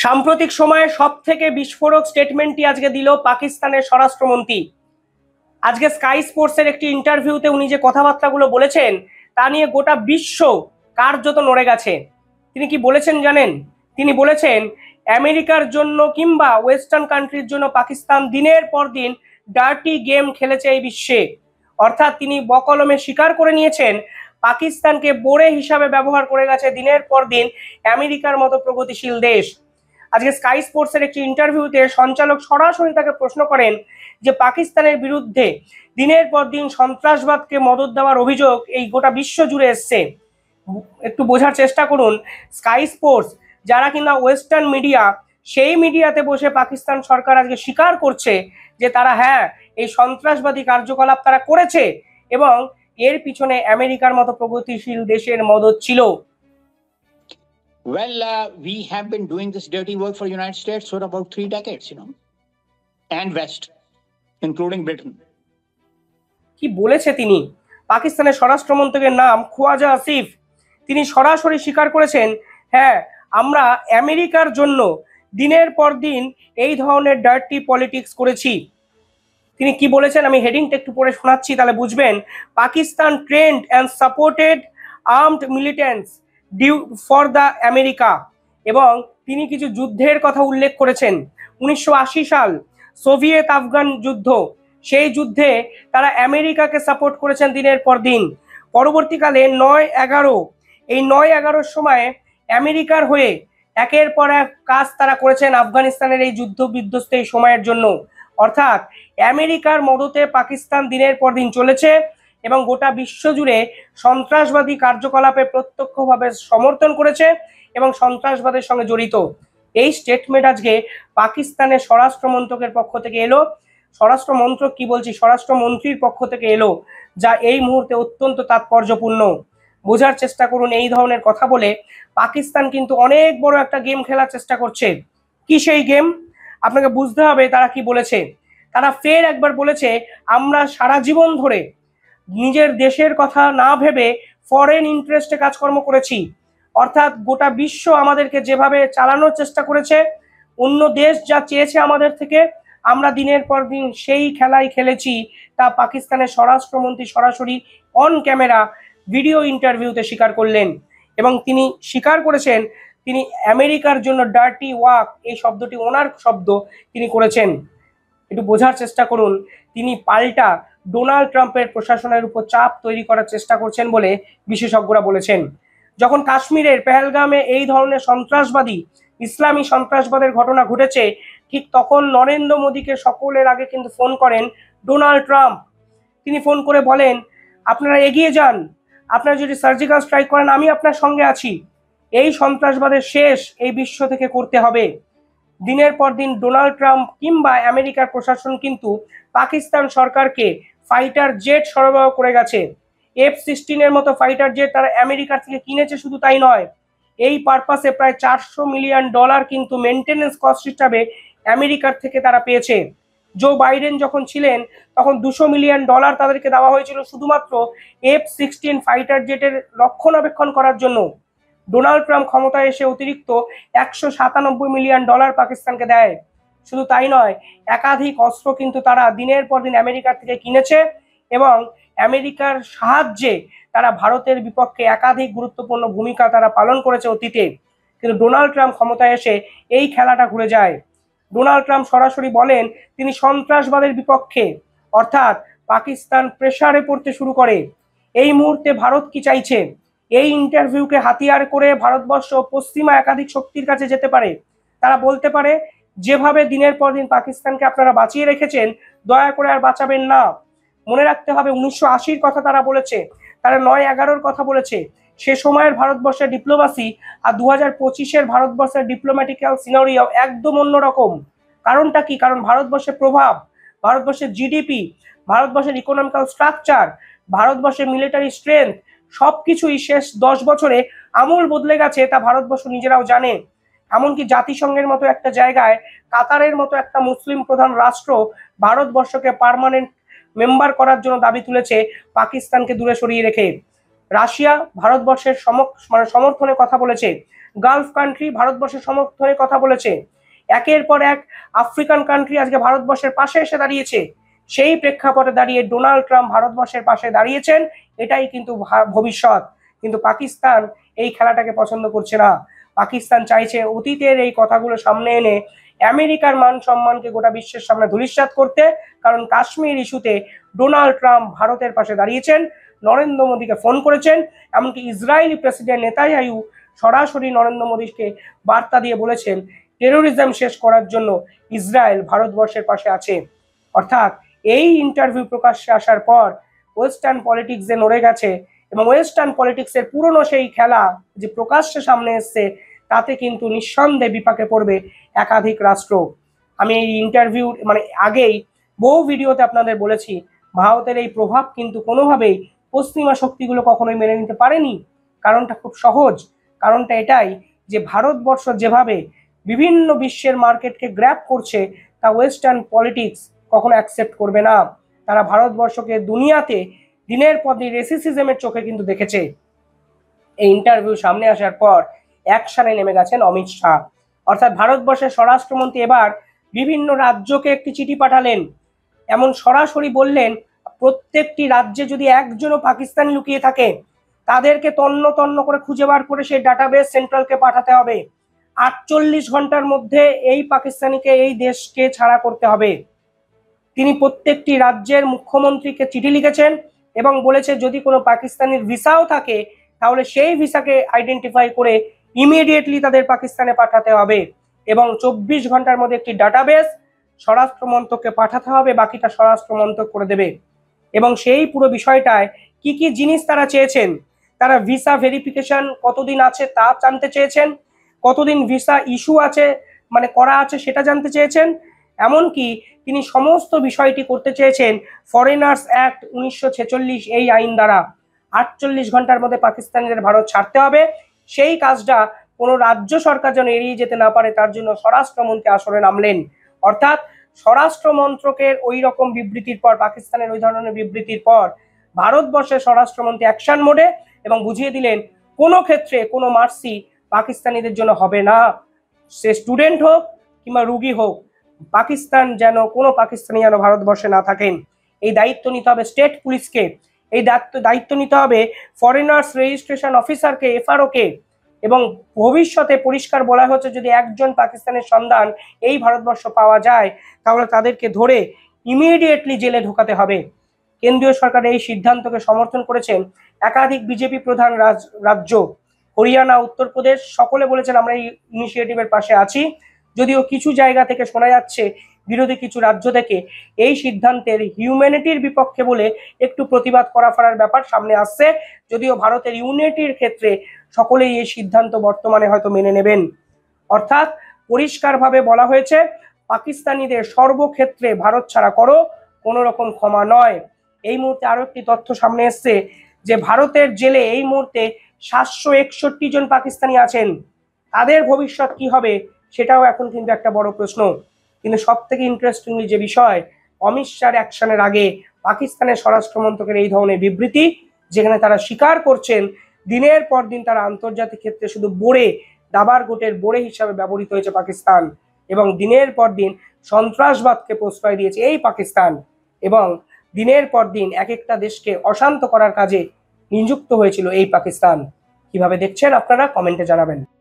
সাম্প্রতিক সময়ে সবথেকে বিস্ফোরক স্টেটমেন্টটি আজকে দিল পাকিস্তানের স্বরাষ্ট্রমন্ত্রী। আজকে স্কাই স্পোর্টসের একটি ইন্টারভিউতে উনি যে কথাবার্তাগুলো বলেছেন তা নিয়ে গোটা বিশ্ব কার্যত নড়ে গেছে। তিনি কি বলেছেন জানেন? তিনি বলেছেন আমেরিকার জন্য কিংবা ওয়েস্টার্ন কান্ট্রির জন্য পাকিস্তান দিনের পর দিন ডার্টি গেম খেলেছে এই বিশ্বে। অর্থাৎ তিনি বকলমে স্বীকার করে নিয়েছেন পাকিস্তানকে বোড়ে হিসাবে ব্যবহার করে গেছে দিনের পর দিন আমেরিকার মতো প্রগতিশীল দেশ। আজকে স্কাই স্পোর্টসের একটি ইন্টারভিউতে সঞ্চালক সরাসরি তাকে প্রশ্ন করেন যে পাকিস্তানের বিরুদ্ধে দিনের পর দিন সন্ত্রাসবাদকে মদদ দেওয়ার অভিযোগ এই গোটা বিশ্ব জুড়ে এসছে। একটু বোঝার চেষ্টা করুন, স্কাই স্পোর্টস যারা কিনা ওয়েস্টার্ন মিডিয়া, সেই মিডিয়াতে বসে পাকিস্তান সরকার আজকে স্বীকার করছে যে তারা এই সন্ত্রাসবাদী কার্যকলাপ তারা করেছে এবং এর পিছনে আমেরিকার মতো প্রগতিশীল দেশের মদদ ছিল। Well, we have been doing this dirty work for the United States for about 3 decades, and West, including Britain. কি বলেছে তিনি? পাকিস্তানের স্বরাষ্ট্রমন্ত্রীর নাম খোয়াজা আসিফ। তিনি সরাসরি স্বীকার করেছেন, আমরা আমেরিকার জন্য দিনের পর দিন এই ধরনের ডার্টি পলিটিক্স করেছি। তিনি কি বলেছেন আমি হেডিংটা একটু পড়ে শোনাচ্ছি, তাহলে বুঝবেন। Pakistan trained and supported armed militants due for the America, এবং তিনি কিছু যুদ্ধের কথা উল্লেখ করেছেন। 1980 সাল সোভিয়েত আফগান যুদ্ধ, সেই যুদ্ধে তারা আমেরিকাকে সাপোর্ট করেছেন দিনের পর দিন। পরবর্তীকালে 9/11, এই 9/11-র সময় আমেরিকার হয়ে একের পর এক কাজ তারা করেছেন আফগানিস্তানের এই যুদ্ধ বিধ্বস্ত এই সময়ের জন্য। অর্থাৎ আমেরিকার মদতে পাকিস্তান দিনের পর দিন চলেছে এবং গোটা বিশ্ব জুড়ে সন্ত্রাসবাদী কার্যকলাপে প্রত্যক্ষভাবে সমর্থন করেছে এবং সন্ত্রাসবাদের সঙ্গে জড়িত। এই স্টেটমেন্ট আজকে পাকিস্তানের স্বরাষ্ট্রমন্ত্রকের পক্ষ থেকে এলো। স্বরাষ্ট্রমন্ত্রক কি বলছি, স্বরাষ্ট্রমন্ত্রীর পক্ষ থেকে এলো, যা এই মুহূর্তে অত্যন্ত তাৎপর্যপূর্ণ। বোঝার চেষ্টা করুন, এই ধরনের কথা বলে পাকিস্তান কিন্তু অনেক বড় একটা গেম খেলার চেষ্টা করছে। কি সেই গেম? আপনাকে বুঝতে হবে তারা কি বলেছে। তারা ফের একবার বলেছে আমরা সারা জীবন ধরে নিজের দেশের কথা না ভেবে ফরেন ইন্টারেস্টে কাজকর্ম করেছি। অর্থাৎ গোটা বিশ্ব আমাদেরকে যেভাবে চালানোর চেষ্টা করেছে, অন্য দেশ যা চেয়েছে আমাদের থেকে, আমরা দিনের পর দিন সেই খেলাই খেলেছি। তা পাকিস্তানের স্বরাষ্ট্রমন্ত্রী সরাসরি অন ক্যামেরা ভিডিও ইন্টারভিউতে স্বীকার করলেন এবং তিনি স্বীকার করেছেন তিনি আমেরিকার জন্য ডার্টি ওয়ার্ক, এই শব্দটি ওনার শব্দ, তিনি করেছেন। একটু বোঝার চেষ্টা করুন, তিনি পাল্টা ডোনাল্ড ট্রাম্পের প্রশাসনের উপর চাপ তৈরি করার চেষ্টা করছেন বলে বিশেষজ্ঞরা বলেছেন। যখন কাশ্মীরের পেহেলগামে এই ধরনের সন্ত্রাসবাদী ইসলামী সন্ত্রাসবাদের ঘটনা ঘটেছে, ঠিক তখন নরেন্দ্র মোদীকে সকলের আগে কিন্তু ফোন করেন ডোনাল্ড ট্রাম্প। তিনি ফোন করে বলেন আপনারা এগিয়ে যান, আপনারা যদি সার্জিক্যাল স্ট্রাইক করেন আমি আপনার সঙ্গে আছি, এই সন্ত্রাসবাদের শেষ এই বিশ্ব থেকে করতে হবে। দিনের পর দিন ডোনাল্ড ট্রাম্প কিংবা আমেরিকার প্রশাসন কিন্তু পাকিস্তান সরকারকে ফাইটার জেট সরবরাহ করে গেছে। F-16 মতো ফাইটার জেট তারা আমেরিকার থেকে কিনেছে, শুধু তাই নয়, এই পারপাসে প্রায় $400 মিলিয়ন কিন্তু মেনটেনেন্স কস্ট হিসাবে আমেরিকার থেকে তারা পেয়েছে। জো বাইডেন যখন ছিলেন তখন $200 মিলিয়ন তাদেরকে দেওয়া হয়েছিল শুধুমাত্র F-16 ফাইটার জেটের রক্ষণাবেক্ষণ করার জন্য। ডোনাল্ড ট্রাম্প ক্ষমতায় এসে অতিরিক্ত $197 মিলিয়ন পাকিস্তানকে দেয়। শুধু তাই নয়, একাধিক অস্ত্র কিন্তু তারা দিনের পর দিন আমেরিকার থেকে কিনেছে এবং আমেরিকার সাহায্যে তারা ভারতের বিপক্ষে একাধিক গুরুত্বপূর্ণ ভূমিকা তারা পালন করেছে অতীতে। কিন্তু ডোনাল্ড ট্রাম্প ক্ষমতায় এসে এই খেলাটা ঘুরে যায়। ডোনাল্ড ট্রাম্প সরাসরি বলেন তিনি সন্ত্রাসবাদের বিপক্ষে, অর্থাৎ পাকিস্তান প্রেসারে পড়তে শুরু করে। এই মুহূর্তে ভারত কি চাইছে? এই ইন্টারভিউকে হাতিয়ার করে ভারতবর্ষ পশ্চিমা একাধিক শক্তির কাছে যেতে পারে। তারা বলতে পারে যেভাবে দিনের পর দিন পাকিস্তানকে আপনারা বাঁচিয়ে রেখেছেন, দয়া করে আর বাঁচাবেন না। মনে রাখতে হবে 1980-র কথা তারা বলেছে, তারা 9/11-র কথা বলেছে। সে সময়ের ভারতবর্ষের ডিপ্লোমাসি আর 2025-এর ভারতবর্ষের ডিপ্লোম্যাটিক্যাল সিনারিও একদম অন্যরকম। কারণটা কি? কারণ ভারতবর্ষের প্রভাব, ভারতবর্ষের জিডিপি, ভারতবর্ষের ইকোনমিক্যাল স্ট্রাকচার, ভারতবর্ষের মিলিটারি স্ট্রেংথ, সবকিছুই শেষ 10 বছরে আমূল বদলে গেছে, তা ভারতবর্ষ নিজেরাও জানে। এমনকি জাতিসংঘের মতো একটা জায়গায় কাতারের মতো একটা মুসলিম প্রধান রাষ্ট্র ভারতবর্ষকে পার্মানেন্ট মেম্বার করার জন্য দাবি তুলেছে পাকিস্তানকে দূরে সরিয়ে রেখে। রাশিয়া ভারতবর্ষের সমর্থনে কথা বলেছে। গালফ কান্ট্রি ভারতবর্ষের সমর্থনে কথা বলেছে, একের পর এক আফ্রিকান কান্ট্রি আজকে ভারতবর্ষের পাশে এসে দাঁড়িয়েছে। সেই প্রেক্ষাপটে দাঁড়িয়ে ডোনাল্ড ট্রাম্প ভারতবর্ষের পাশে দাঁড়িয়েছেন, এটাই কিন্তু ভবিষ্যৎ। কিন্তু পাকিস্তান এই খেলাটাকে পছন্দ করছে না। পাকিস্তান চাইছে অতীতের এই কথাগুলো সামনে এনে আমেরিকার মান সম্মানকে গোটা বিশ্বের সামনে ধূলিসাৎ করতে। কারণ কাশ্মীর ইস্যুতে ডোনাল্ড ট্রাম্প ভারতের পাশে দাঁড়িয়েছেন, নরেন্দ্র মোদীকে ফোন করেছেন, এমনকি ইসরায়েলি প্রেসিডেন্ট নেতানিয়াহু সরাসরি নরেন্দ্র মোদীকে বার্তা দিয়ে বলেছেন টেরোরিজম শেষ করার জন্য ইসরায়েল ভারতবর্ষের পাশে আছে। অর্থাৎ এই ইন্টারভিউ প্রকাশ্যে আসার পর ওয়েস্টার্ন পলিটিক্সে নড়ে গেছে, এবং ওয়েস্টার্ন পলিটিক্সের পুরনো সেই খেলা যে প্রকাশ্যে সামনে এসছে, তাতে কিন্তু নিঃসন্দেহে বিপাকে পড়বে একাধিক রাষ্ট্র। আমি এই ইন্টারভিউ আগেই বহু ভিডিওতে আপনাদের বলেছি, ভারতের এই প্রভাব কিন্তু কোনোভাবেই পশ্চিমা শক্তিগুলো কখনোই মেনে নিতে পারেনি। কারণটা খুব সহজ, কারণটা এটাই যে ভারতবর্ষ যেভাবে বিভিন্ন বিশ্বের মার্কেটকে গ্র্যাব করছে, তা ওয়েস্টার্ন পলিটিক্স কখনো অ্যাকসেপ্ট করবে না। তারা ভারতবর্ষকে দুনিয়াতে দিনের পর দিন রেসিসিজমের চোখে কিন্তু দেখেছে। এই ইন্টারভিউ সামনে আসার পর অ্যাকশনে নেমে গেছেন অমিত শাহ। অর্থাৎ ভারতবর্ষের স্বরাষ্ট্রমন্ত্রী এবার বিভিন্ন রাজ্যকে একটি চিঠি পাঠালেন, এমন সরাসরি বললেন প্রত্যেকটি রাজ্যে যদি একজনও পাকিস্তানি লুকিয়ে থাকে, তাদেরকে তন্ন তন্ন করে খুঁজে বার করে সেই ডাটাবেস সেন্ট্রালকে পাঠাতে হবে। 48 ঘন্টার মধ্যে এই পাকিস্তানিকে এই দেশকে ছাড়া করতে হবে। তিনি প্রত্যেকটি রাজ্যের মুখ্যমন্ত্রীকে চিঠি লিখেছেন এবং বলেছে যদি কোনো পাকিস্তানির ভিসাও থাকে, তাহলে সেই ভিসাকে আইডেন্টিফাই করে ইমিডিয়েটলি তাদের পাকিস্তানে পাঠাতে হবে, এবং 24 ঘন্টার মধ্যে একটি ডাটাবেস স্বরাষ্ট্র মন্ত্রককে পাঠাতে হবে, বাকিটা স্বরাষ্ট্র মন্ত্রক করে দেবে। এবং সেই পুরো বিষয়টায় কি কি জিনিস তারা চেয়েছেন, তারা ভিসা ভেরিফিকেশন কতদিন আছে তা জানতে চেয়েছেন, কতদিন ভিসা ইস্যু আছে করা আছে সেটা জানতে চেয়েছেন, এমনকি তিনি সমস্ত বিষয়টি করতে চেয়েছেন ফরেনার্স অ্যাক্ট 1946 এই আইন দ্বারা। 48 ঘন্টার মধ্যে পাকিস্তানিদের ভারত ছাড়তে হবে। সেই কাজটা কোনো রাজ্য সরকার যেন এড়িয়ে যেতে না পারে, তার জন্য স্বরাষ্ট্রমন্ত্রী আসরে নামলেন। অর্থাৎ স্বরাষ্ট্র মন্ত্রকের ওই রকম বিবৃতির পর, পাকিস্তানের ওই ধরনের বিবৃতির পর ভারতবর্ষের স্বরাষ্ট্রমন্ত্রী অ্যাকশন মোডে, এবং বুঝিয়ে দিলেন কোনো ক্ষেত্রে কোনো মার্সি পাকিস্তানিদের জন্য হবে না। সে স্টুডেন্ট হোক কিংবা রুগী হোক, পাকিস্তান যেন কোনো পাকিস্তানি যেন ভারতবর্ষে না থাকেন। এই দায়িত্ব নিতে হবে স্টেট পুলিশকে, এই দায়িত্ব নিতে হবে ফরেনার্স রেজিস্ট্রেশন অফিসারকে, এফআরওকে। এবং ভবিষ্যতে পরিষ্কার বলা হচ্ছে যদি একজন পাকিস্তানের সন্ধান এই ভারতবর্ষ পাওয়া যায়, তাহলে তাদেরকে ধরে ইমিডিয়েটলি জেলে ঢোকাতে হবে। কেন্দ্রীয় সরকার এই সিদ্ধান্তকে সমর্থন করেছেন একাধিক বিজেপি প্রধান রাজ্য, হরিয়ানা, উত্তরপ্রদেশ, সকলে বলেছেন আমরা এই ইনিশিয়েটিভের পাশে আছি। যদিও কিছু জায়গা থেকে শোনা যাচ্ছে বিরোধী কিছু রাজ্য থেকে এই সিদ্ধান্তের হিউম্যানিটির বিপক্ষে বলে একটু প্রতিবাদ করা ফেরার ব্যাপার সামনে আসছে। যদিও ভারতের ইউনিটির ক্ষেত্রে সকলেই এই সিদ্ধান্ত বর্তমানে হয়তো মেনে নেবেন। অর্থাৎ পরিষ্কারভাবে বলা হয়েছে পাকিস্তানিদের সর্বক্ষেত্রে ভারত ছাড়া করো, কোনো রকম ক্ষমা নয়। এই মুহূর্তে আরো একটি তথ্য সামনে এসছে যে ভারতের জেলে এই মুহূর্তে 761 জন পাকিস্তানি আছেন। তাদের ভবিষ্যৎ কি হবে সেটাও এখন কিন্তু একটা বড় প্রশ্ন। কিন্তু সব থেকে ইন্টারেস্টিংলি যে বিষয়, অমিত শাহর অ্যাকশনের আগে পাকিস্তানের স্বরাষ্ট্র মন্ত্রকের এই ধরনের বিবৃতি, যেখানে তারা স্বীকার করছেন দিনের পর দিন তারা আন্তর্জাতিক ক্ষেত্রে শুধু দাবার গোটের বোড়ে হিসাবে ব্যবহৃত হয়েছে পাকিস্তান, এবং দিনের পর দিন সন্ত্রাসবাদকে প্রশ্রয় দিয়েছে এই পাকিস্তান, এবং দিনের পর দিন এক একটা দেশকে অশান্ত করার কাজে নিযুক্ত হয়েছিল এই পাকিস্তান। কিভাবে দেখছেন আপনারা কমেন্টে জানাবেন।